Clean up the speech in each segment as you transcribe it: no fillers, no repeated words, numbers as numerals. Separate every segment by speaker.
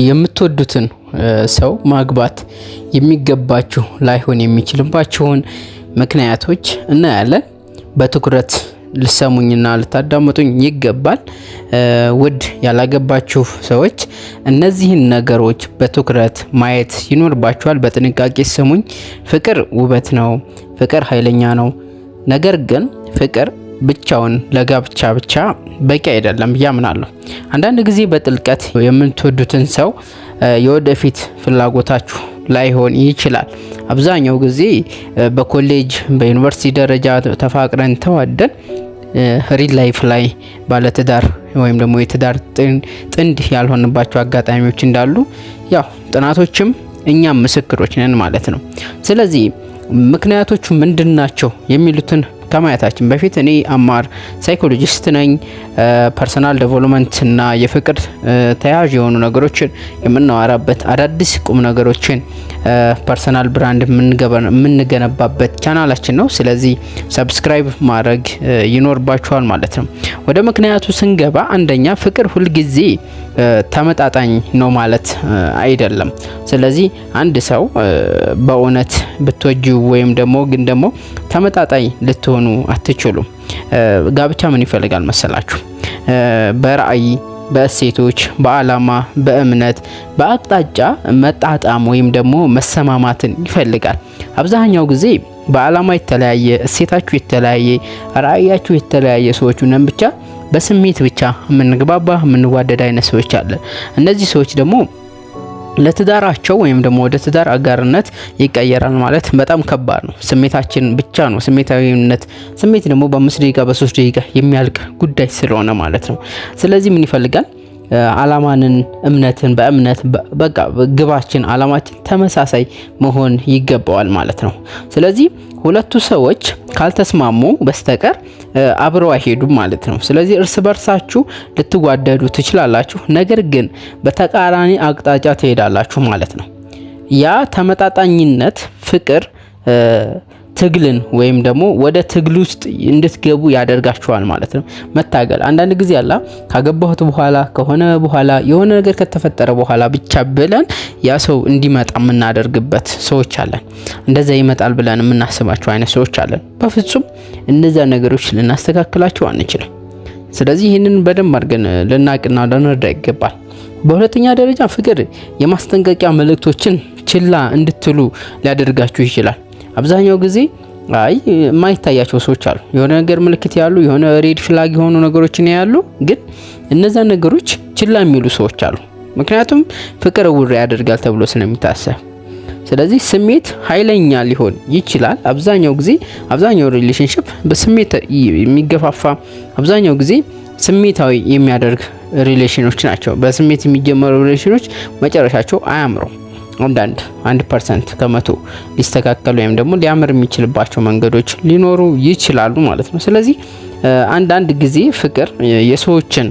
Speaker 1: የምትወዱትን ሰው ማግባት የሚገባችሁ ላይሆን የሚችልባቸውን ምክንያቶች እናያለን። በትኩረት ልሰሙኝና ልታዳምጡኝ ይገባል። ውድ ያላገባችሁ ሰዎች እነዚህን ነገሮች በትኩረት ማየት ይኖርባችኋል። በጥንቃቄ ስሙኝ። ፍቅር ውበት ነው። ፍቅር ኃይለኛ ነው። ነገር ግን ፍቅር ብቻውን ለጋብቻ ብቻ በቂ አይደለም ያምናለሁ። አንዳንድ ጊዜ በጥልቀት የምትወዱትን ሰው የወደፊት ፍላጎታችሁ ላይሆን ይችላል። አብዛኛው ጊዜ በኮሌጅ በዩኒቨርሲቲ ደረጃ ተፋቅረን ተዋደን ሪል ላይፍ ላይ ባለትዳር ወይም ደግሞ የትዳር ጥንድ ያልሆንባቸው አጋጣሚዎች እንዳሉ ያው ጥናቶችም እኛም ምስክሮች ነን ማለት ነው። ስለዚህ ምክንያቶቹ ምንድናቸው የሚሉትን ከማየታችን በፊት እኔ አማር ሳይኮሎጂስት ነኝ። ፐርሰናል ዴቨሎፕመንት እና የፍቅር ተያያዥ የሆኑ ነገሮችን የምናወራበት አዳዲስ ቁም ነገሮችን ፐርሰናል ብራንድ የምንገነባበት ቻናላችን ነው። ስለዚህ ሰብስክራይብ ማድረግ ይኖርባችኋል ማለት ነው። ወደ ምክንያቱ ስንገባ አንደኛ ፍቅር ሁልጊዜ ተመጣጣኝ ነው ማለት አይደለም። ስለዚህ አንድ ሰው በእውነት ብትወጂው ወይም ደግሞ ግን ደግሞ ተመጣጣኝ ልትሆኑ አትችሉም። ጋብቻ ምን ይፈልጋል መሰላችሁ? በራዕይ፣ በእሴቶች፣ በአላማ፣ በእምነት፣ በአቅጣጫ መጣጣም ወይም ደግሞ መሰማማትን ይፈልጋል። አብዛኛው ጊዜ በአላማ የተለያየ፣ እሴታችሁ የተለያየ፣ ራዕያችሁ የተለያየ ሰዎች ነን ብቻ በስሜት ብቻ የምንግባባ የምንዋደድ አይነት ሰዎች አለ። እነዚህ ሰዎች ደግሞ ለትዳራቸው ወይም ደግሞ ወደ ትዳር አጋርነት ይቀየራል ማለት በጣም ከባድ ነው። ስሜታችን ብቻ ነው ስሜት ደግሞ በ5 ደቂቃ በ3 ደቂቃ የሚያልቅ ጉዳይ ስለሆነ ማለት ነው። ስለዚህ ምን ይፈልጋል? አላማንን፣ እምነትን፣ በእምነት በቃ ግባችን፣ አላማችን ተመሳሳይ መሆን ይገባዋል ማለት ነው። ስለዚህ ሁለቱ ሰዎች ካልተስማሙ በስተቀር አብረው አይሄዱም ማለት ነው። ስለዚህ እርስ በርሳችሁ ልትዋደዱ ትችላላችሁ፣ ነገር ግን በተቃራኒ አቅጣጫ ትሄዳላችሁ ማለት ነው። ያ ተመጣጣኝነት ፍቅር ትግልን ወይም ደግሞ ወደ ትግል ውስጥ እንድትገቡ ያደርጋችኋል ማለት ነው። መታገል አንዳንድ ጊዜ አላ ካገባሁት በኋላ ከሆነ በኋላ የሆነ ነገር ከተፈጠረ በኋላ ብቻ ብለን ያ ሰው እንዲመጣ የምናደርግበት ሰዎች አለን። እንደዛ ይመጣል ብለን የምናስባቸው አይነት ሰዎች አለን። በፍጹም እነዛ ነገሮች ልናስተካክላቸው አንችልም። ስለዚህ ይህንን በደንብ አድርገን ልናቅና ልንረዳ ይገባል። በሁለተኛ ደረጃ ፍቅር የማስጠንቀቂያ መልእክቶችን ችላ እንድትሉ ሊያደርጋችሁ ይችላል። አብዛኛው ጊዜ የማይታያቸው ሰዎች አሉ። የሆነ ነገር ምልክት ያሉ የሆነ ሬድ ፍላግ የሆኑ ነገሮችን ያሉ ግን እነዛ ነገሮች ችላ የሚሉ ሰዎች አሉ። ምክንያቱም ፍቅር ውር ያደርጋል ተብሎ ስለሚታሰብ። ስለዚህ ስሜት ኃይለኛ ሊሆን ይችላል። አብዛኛው ሪሌሽንሺፕ በስሜት የሚገፋፋ አብዛኛው ጊዜ ስሜታዊ የሚያደርግ ሪሌሽኖች ናቸው። በስሜት የሚጀመሩ ሪሌሽኖች መጨረሻቸው አያምሩም። 1% ከመቶ ሊስተካከሉ ወይም ደግሞ ሊያምር የሚችልባቸው መንገዶች ሊኖሩ ይችላሉ ማለት ነው። ስለዚህ አንዳንድ ጊዜ ፍቅር የሰዎችን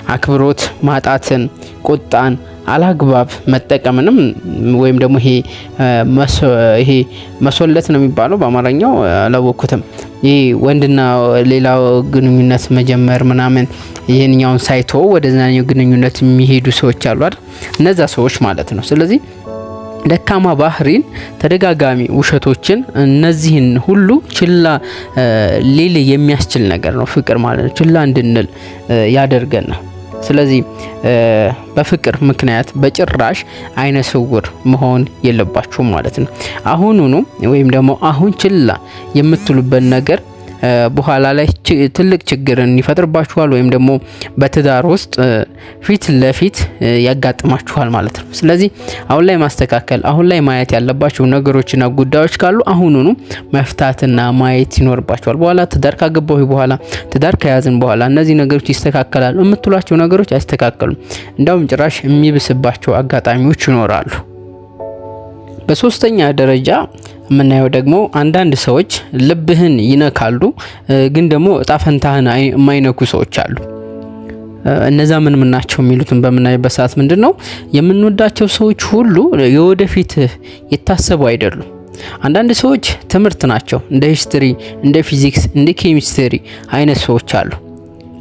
Speaker 1: አክብሮት ማጣትን፣ ቁጣን፣ አላግባብ መጠቀምንም ወይም ደግሞ ይሄ መሶለት ነው የሚባለው በአማርኛው አላወኩትም። ይሄ ወንድና ሌላው ግንኙነት መጀመር ምናምን ይሄንኛውን ሳይቶ ወደዛኛው ግንኙነት የሚሄዱ ሰዎች አሉ አይደል? እነዛ ሰዎች ማለት ነው። ስለዚህ ደካማ ባህሪን፣ ተደጋጋሚ ውሸቶችን፣ እነዚህን ሁሉ ችላ ሊል የሚያስችል ነገር ነው ፍቅር ማለት ነው። ችላ እንድንል ያደርገናል። ስለዚህ በፍቅር ምክንያት በጭራሽ አይነ ስውር መሆን የለባችሁም ማለት ነው። አሁኑኑ ወይም ደግሞ አሁን ችላ የምትሉበት ነገር በኋላ ላይ ትልቅ ችግርን ይፈጥርባችኋል ወይም ደግሞ በትዳር ውስጥ ፊት ለፊት ያጋጥማችኋል ማለት ነው። ስለዚህ አሁን ላይ ማስተካከል፣ አሁን ላይ ማየት ያለባችሁ ነገሮችና ጉዳዮች ካሉ አሁኑኑ መፍታትና ማየት ይኖርባችኋል። በኋላ ትዳር ካገባሁ በኋላ ትዳር ከያዝን በኋላ እነዚህ ነገሮች ይስተካከላሉ የምትሏቸው ነገሮች አይስተካከሉም። እንዳውም ጭራሽ የሚብስባቸው አጋጣሚዎች ይኖራሉ። በሶስተኛ ደረጃ የምናየው ደግሞ አንዳንድ ሰዎች ልብህን ይነካሉ ግን ደግሞ እጣ ፈንታህን የማይነኩ ሰዎች አሉ። እነዛ ምን ናቸው የሚሉትን በምናይበት ሰዓት ምንድነው የምንወዳቸው ሰዎች ሁሉ የወደፊት የታሰቡ አይደሉም። አንዳንድ ሰዎች ትምህርት ናቸው። እንደ ሂስትሪ፣ እንደ ፊዚክስ፣ እንደ ኬሚስትሪ አይነት ሰዎች አሉ።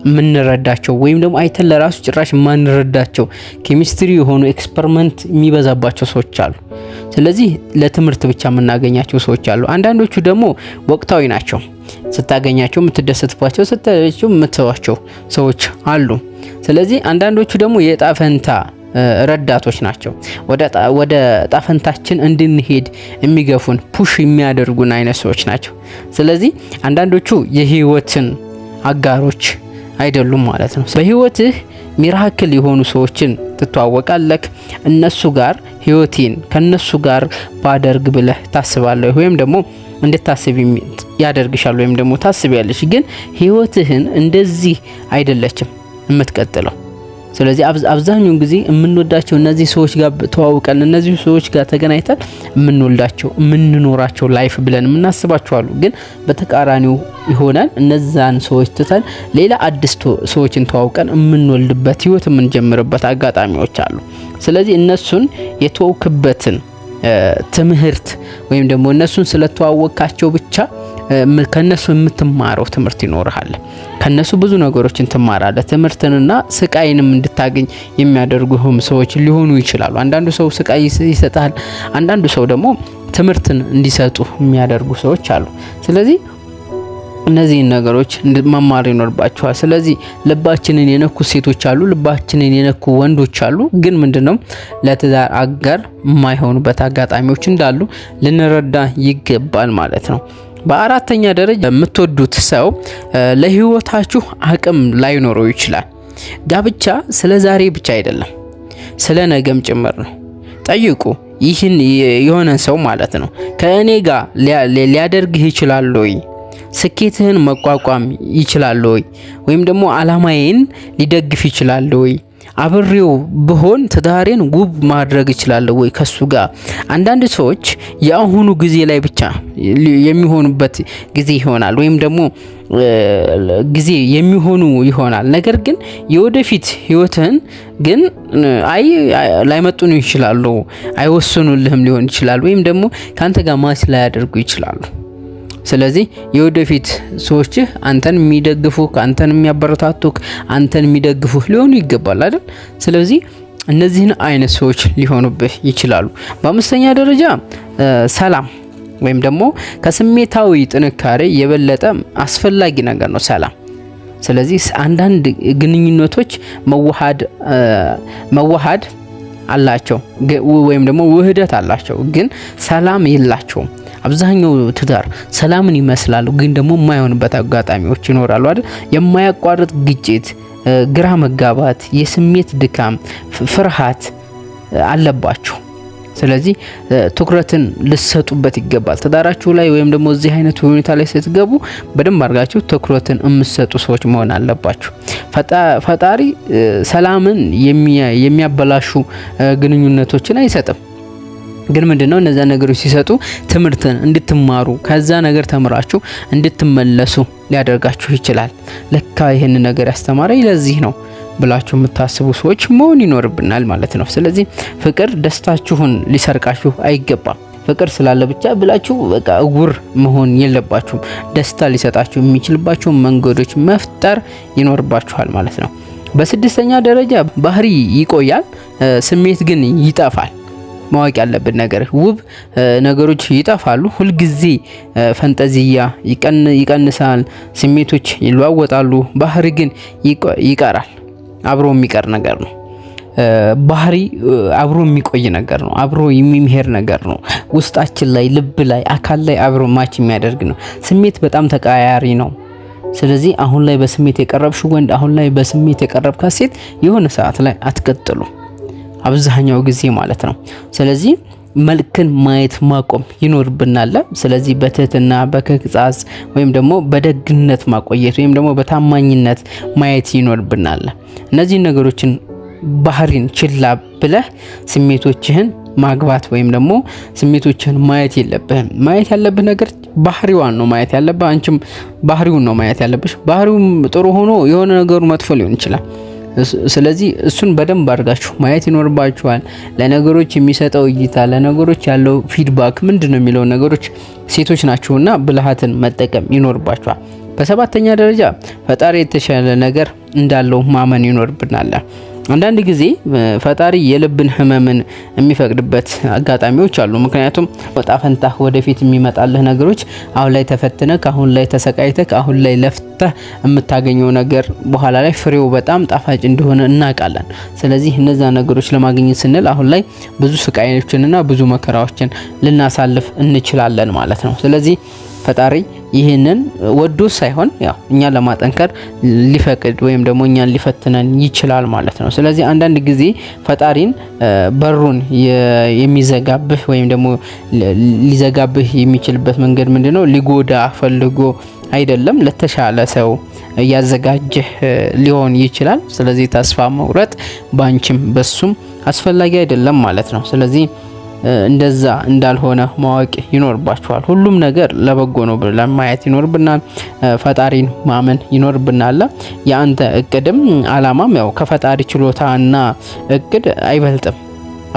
Speaker 1: የምንረዳቸው ወይም ደግሞ አይተን ለራሱ ጭራሽ የማንረዳቸው ኬሚስትሪ የሆኑ ኤክስፐሪመንት የሚበዛባቸው ሰዎች አሉ። ስለዚህ ለትምህርት ብቻ የምናገኛቸው ሰዎች አሉ። አንዳንዶቹ ደግሞ ወቅታዊ ናቸው። ስታገኛቸው የምትደሰትባቸው፣ ስታያቸው የምትተዋቸው ሰዎች አሉ። ስለዚህ አንዳንዶቹ ደግሞ የዕጣ ፈንታ ረዳቶች ናቸው። ወደ ዕጣ ፈንታችን እንድንሄድ የሚገፉን ፑሽ የሚያደርጉን አይነት ሰዎች ናቸው። ስለዚህ አንዳንዶቹ የህይወትን አጋሮች አይደሉም ማለት ነው። በህይወትህ ሚራክል የሆኑ ሰዎችን ትተዋወቃለህ። እነሱ ጋር ህይወቴን ከነሱ ጋር ባደርግ ብለህ ታስባለህ ወይም ደግሞ እንድታስብ ያደርግሻል ወይም ደግሞ ታስቢያለሽ። ግን ህይወትህን እንደዚህ አይደለችም የምትቀጥለው። ስለዚህ አብዛኛውን ጊዜ የምንወዳቸው እነዚህ ሰዎች ጋር ተዋውቀን እነዚህ ሰዎች ጋር ተገናኝተን የምንወልዳቸው የምንኖራቸው ላይፍ ብለን የምናስባቸው አሉ። ግን በተቃራኒው ይሆናል። እነዛን ሰዎች ትተን ሌላ አዲስ ሰዎችን ተዋውቀን የምንወልድበት ህይወት የምንጀምርበት አጋጣሚዎች አሉ። ስለዚህ እነሱን የተወክበትን ትምህርት ወይም ደግሞ እነሱን ስለተዋወቃቸው ብቻ ከነሱ የምትማረው ትምህርት ይኖርሃል። ከነሱ ብዙ ነገሮችን ትማራለህ። ትምህርትንና ስቃይንም እንድታገኝ የሚያደርጉህም ሰዎች ሊሆኑ ይችላሉ። አንዳንዱ ሰው ስቃይ ይሰጣል፣ አንዳንዱ ሰው ደግሞ ትምህርትን እንዲሰጡ የሚያደርጉ ሰዎች አሉ። ስለዚህ እነዚህን ነገሮች መማር ይኖርባቸዋል። ስለዚህ ልባችንን የነኩ ሴቶች አሉ፣ ልባችንን የነኩ ወንዶች አሉ። ግን ምንድነው ለትዳር አጋር የማይሆኑበት አጋጣሚዎች እንዳሉ ልንረዳ ይገባል ማለት ነው። በአራተኛ ደረጃ የምትወዱት ሰው ለህይወታችሁ አቅም ላይኖረው ይችላል። ጋብቻ ስለ ዛሬ ብቻ አይደለም፣ ስለ ነገም ጭምር ነው። ጠይቁ ይህን የሆነ ሰው ማለት ነው ከእኔ ጋር ሊያደርግህ ይችላል ወይ? ስኬትህን መቋቋም ይችላል ወይ? ወይም ደግሞ አላማዬን ሊደግፍ ይችላል ወይ? አብሬው ብሆን ትዳሬን ውብ ማድረግ ይችላል ወይ ከሱ ጋር? አንዳንድ ሰዎች የአሁኑ ጊዜ ላይ ብቻ የሚሆኑበት ጊዜ ይሆናል ወይም ደግሞ ጊዜ የሚሆኑ ይሆናል። ነገር ግን የወደፊት ህይወትህን ግን ላይመጡን ይችላሉ፣ አይወስኑልህም ሊሆን ይችላል ወይም ደግሞ ካንተ ጋር ማች ላይ ያደርጉ ይችላሉ። ስለዚህ የወደፊት ሰዎችህ አንተን የሚደግፉ አንተን የሚያበረታቱ አንተን የሚደግፉ ሊሆኑ ይገባል አይደል? ስለዚህ እነዚህን አይነት ሰዎች ሊሆኑብህ ይችላሉ። በአምስተኛ ደረጃ ሰላም ወይም ደግሞ ከስሜታዊ ጥንካሬ የበለጠ አስፈላጊ ነገር ነው ሰላም። ስለዚህ አንዳንድ ግንኙነቶች መዋሃድ አላቸው ወይም ደግሞ ውህደት አላቸው፣ ግን ሰላም የላቸውም። አብዛኛው ትዳር ሰላምን ይመስላሉ፣ ግን ደግሞ የማይሆንበት አጋጣሚዎች ይኖራሉ አይደል? የማያቋርጥ ግጭት፣ ግራ መጋባት፣ የስሜት ድካም፣ ፍርሃት አለባቸው። ስለዚህ ትኩረትን ልትሰጡበት ይገባል ትዳራችሁ ላይ ወይም ደግሞ እዚህ አይነት ሁኔታ ላይ ስትገቡ በደንብ አድርጋችሁ ትኩረትን የምትሰጡ ሰዎች መሆን አለባችሁ። ፈጣሪ ሰላምን የሚያበላሹ ግንኙነቶችን አይሰጥም። ግን ምንድነው እነዛ ነገሮች ሲሰጡ ትምህርትን እንድትማሩ ከዛ ነገር ተምራችሁ እንድትመለሱ ሊያደርጋችሁ ይችላል። ለካ ይሄን ነገር ያስተማረኝ ለዚህ ነው ብላችሁ የምታስቡ ሰዎች መሆን ይኖርብናል ማለት ነው። ስለዚህ ፍቅር ደስታችሁን ሊሰርቃችሁ አይገባም። ፍቅር ስላለ ብቻ ብላችሁ በቃ እውር መሆን የለባችሁም። ደስታ ሊሰጣችሁ የሚችልባቸው መንገዶች መፍጠር ይኖርባችኋል ማለት ነው። በስድስተኛ ደረጃ ባህሪ ይቆያል፣ ስሜት ግን ይጠፋል። ማወቅ ያለብን ነገር ውብ ነገሮች ይጠፋሉ። ሁልጊዜ ፈንጠዚያ ይቀንሳል፣ ስሜቶች ይለዋወጣሉ፣ ባህሪ ግን ይቀራል። አብሮ የሚቀር ነገር ነው። ባህሪ አብሮ የሚቆይ ነገር ነው። አብሮ የሚሄድ ነገር ነው። ውስጣችን ላይ፣ ልብ ላይ፣ አካል ላይ አብሮ ማች የሚያደርግ ነው። ስሜት በጣም ተቀያያሪ ነው። ስለዚህ አሁን ላይ በስሜት የቀረብሽ ወንድ፣ አሁን ላይ በስሜት የቀረብካት ሴት የሆነ ሰዓት ላይ አትቀጥሉ፣ አብዛኛው ጊዜ ማለት ነው። ስለዚህ መልክን ማየት ማቆም ይኖርብናል። ስለዚህ በትህትና በክጻጽ ወይም ደግሞ በደግነት ማቆየት ወይም ደግሞ በታማኝነት ማየት ይኖርብናል። እነዚህ ነገሮችን ባህሪን ችላ ብለህ ስሜቶችህን ማግባት ወይም ደግሞ ስሜቶችህን ማየት የለብህም። ማየት ያለብህ ነገር ባህሪዋን ነው ማየት ያለብህ። አንቺም ባህሪውን ነው ማየት ያለብሽ። ባህሪውም ጥሩ ሆኖ የሆነ ነገሩ መጥፎ ሊሆን ይችላል። ስለዚህ እሱን በደንብ አድርጋችሁ ማየት ይኖርባችኋል። ለነገሮች የሚሰጠው እይታ፣ ለነገሮች ያለው ፊድባክ ምንድነው የሚለው ነገሮች ሴቶች ናቸውና ብልሃትን መጠቀም ይኖርባችኋል። በሰባተኛ ደረጃ ፈጣሪ የተሻለ ነገር እንዳለው ማመን ይኖርብናል። አንዳንድ ጊዜ ፈጣሪ የልብን ህመምን የሚፈቅድበት አጋጣሚዎች አሉ። ምክንያቱም ወጣ ፈንታ ወደፊት የሚመጣልህ ነገሮች አሁን ላይ ተፈትነ አሁን ላይ ተሰቃይተ አሁን ላይ ለፍተህ የምታገኘው ነገር በኋላ ላይ ፍሬው በጣም ጣፋጭ እንደሆነ እናውቃለን። ስለዚህ እነዛ ነገሮች ለማግኘት ስንል አሁን ላይ ብዙ ስቃዮችንና ብዙ መከራዎችን ልናሳልፍ እንችላለን ማለት ነው። ስለዚህ ፈጣሪ ይህንን ወዶ ሳይሆን ያው እኛን ለማጠንከር ሊፈቅድ ወይም ደግሞ እኛን ሊፈትነን ይችላል ማለት ነው። ስለዚህ አንዳንድ ጊዜ ፈጣሪን በሩን የሚዘጋብህ ወይም ደግሞ ሊዘጋብህ የሚችልበት መንገድ ምንድነው? ሊጎዳ ፈልጎ አይደለም፣ ለተሻለ ሰው እያዘጋጀህ ሊሆን ይችላል። ስለዚህ ተስፋ መቁረጥ ባንቺም በሱም አስፈላጊ አይደለም ማለት ነው። ስለዚህ እንደዛ እንዳልሆነ ማወቅ ይኖርባችኋል። ሁሉም ነገር ለበጎ ነው ብለን ማየት ይኖርብናል። ፈጣሪን ማመን ይኖርብናል። የአንተ እቅድም አላማም ያው ከፈጣሪ ችሎታና እቅድ አይበልጥም።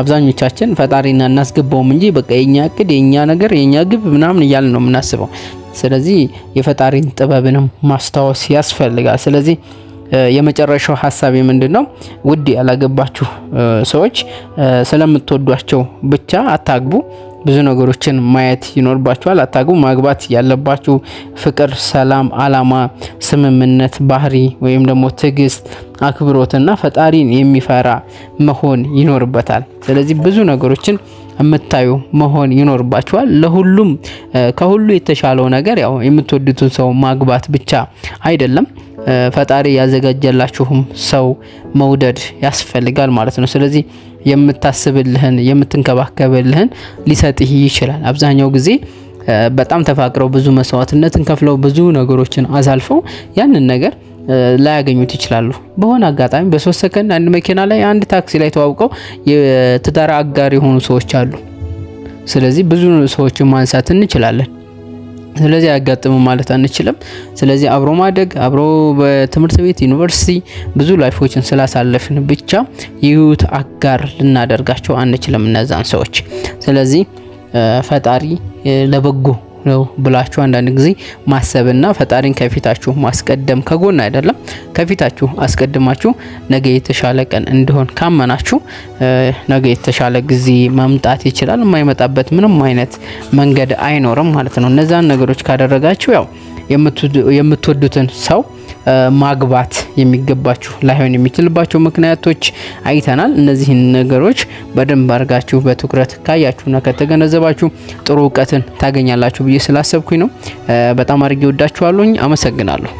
Speaker 1: አብዛኞቻችን ፈጣሪና እናስገባውም እንጂ በቃ የኛ እቅድ የኛ ነገር የኛ ግብ ምናምን እያልን ነው የምናስበው። ስለዚህ የፈጣሪን ጥበብንም ማስታወስ ያስፈልጋል። ስለዚህ የመጨረሻው ሐሳብ ምንድነው? ውድ ያላገባችሁ ሰዎች ስለምትወዷቸው ብቻ አታግቡ። ብዙ ነገሮችን ማየት ይኖርባችኋል። አታግቡ። ማግባት ያለባችሁ ፍቅር፣ ሰላም፣ አላማ፣ ስምምነት፣ ባህሪ ወይም ደግሞ ትዕግስት፣ አክብሮትና ፈጣሪን የሚፈራ መሆን ይኖርበታል። ስለዚህ ብዙ ነገሮችን የምታዩ መሆን ይኖርባችኋል። ለሁሉም ከሁሉ የተሻለው ነገር ያው የምትወዱትን ሰው ማግባት ብቻ አይደለም፣ ፈጣሪ ያዘጋጀላችሁም ሰው መውደድ ያስፈልጋል ማለት ነው። ስለዚህ የምታስብልህን የምትንከባከብልህን ሊሰጥህ ይችላል። አብዛኛው ጊዜ በጣም ተፋቅረው ብዙ መስዋዕትነትን ከፍለው ብዙ ነገሮችን አሳልፈው ያንን ነገር ላያገኙት ይችላሉ። በሆነ አጋጣሚ በ3 ሰከንድ አንድ መኪና ላይ አንድ ታክሲ ላይ ተዋውቀው የትዳር አጋር የሆኑ ሰዎች አሉ። ስለዚህ ብዙ ሰዎችን ማንሳት እንችላለን። ስለዚህ አያጋጥም ማለት አንችልም። ስለዚህ አብሮ ማደግ አብሮ በትምህርት ቤት ዩኒቨርሲቲ ብዙ ላይፎችን ስላሳለፍን ብቻ የህይወት አጋር ልናደርጋቸው አንችልም እነዛን ሰዎች። ስለዚህ ፈጣሪ ለበጎ ነው ብላችሁ አንዳንድ ጊዜ ማሰብና ፈጣሪን ከፊታችሁ ማስቀደም ከጎን አይደለም ከፊታችሁ አስቀድማችሁ ነገ የተሻለ ቀን እንደሆን ካመናችሁ ነገ የተሻለ ጊዜ መምጣት ይችላል። የማይመጣበት ምንም አይነት መንገድ አይኖርም ማለት ነው። እነዛን ነገሮች ካደረጋችሁ ያው የምትወዱትን ሰው ማግባት የሚገባችሁ ላይሆን የሚችልባቸው ምክንያቶች አይተናል። እነዚህን ነገሮች በደንብ አድርጋችሁ በትኩረት ካያችሁና ከተገነዘባችሁ ጥሩ እውቀትን ታገኛላችሁ ብዬ ስላሰብኩኝ ነው። በጣም አድርጌ ወዳችኋለሁ። አመሰግናለሁ።